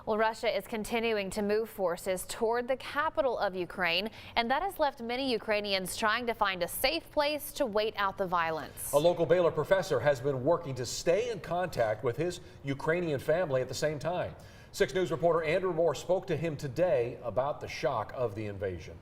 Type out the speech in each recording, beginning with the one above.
Well, Russia is continuing to move forces toward the capital of Ukraine, and that has left many Ukrainians trying to find a safe place to wait out the violence. A local Baylor professor has been working to stay in contact with his Ukrainian family at the same time. 6 News reporter Andrew Moore spoke to him today about the shock of the invasion.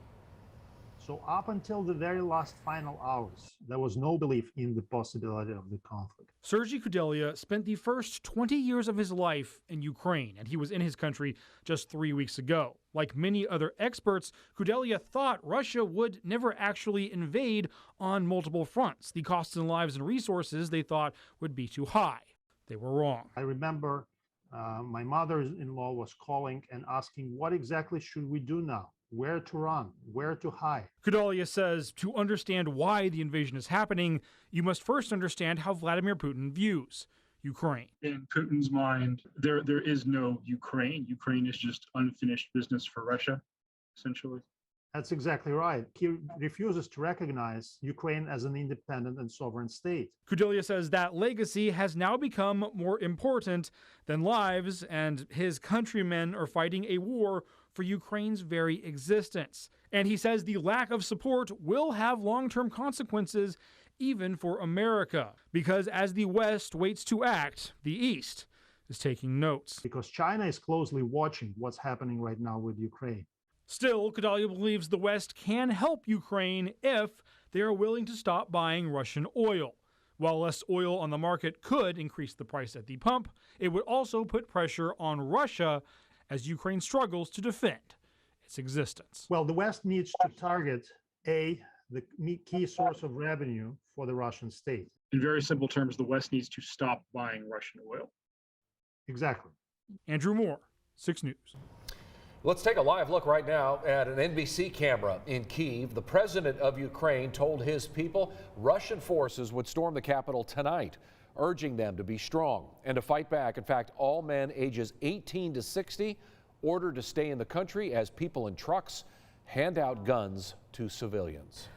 So up until the very last final hours, there was no belief in the possibility of the conflict. Sergei Kudelia spent the first 20 years of his life in Ukraine, and he was in his country just 3 weeks ago. Like many other experts, Kudelia thought Russia would never actually invade on multiple fronts. The costs in lives and resources they thought would be too high. They were wrong. I remember my mother-in-law was calling and asking, what exactly should we do now? Where to run, where to hide. Kudelia says to understand why the invasion is happening, you must first understand how Vladimir Putin views Ukraine. In Putin's mind, there is no Ukraine. Ukraine is just unfinished business for Russia, essentially. That's exactly right. He refuses to recognize Ukraine as an independent and sovereign state. Kudelia says that legacy has now become more important than lives, and his countrymen are fighting a war for Ukraine's very existence. And he says the lack of support will have long-term consequences even for America, because as the West waits to act, the East is taking notes. Because China is closely watching what's happening right now with Ukraine. Still, Kudelia believes the West can help Ukraine if they are willing to stop buying Russian oil. While less oil on the market could increase the price at the pump, it would also put pressure on Russia as Ukraine struggles to defend its existence. Well, the West needs to target the key source of revenue for the Russian state. In very simple terms, the West needs to stop buying Russian oil. Exactly. Andrew Moore, 6 News. Let's take a live look right now at an NBC camera in Kyiv. The president of Ukraine told his people Russian forces would storm the capital tonight, urging them to be strong and to fight back. In fact, all men ages 18 to 60 ordered to stay in the country as people in trucks hand out guns to civilians.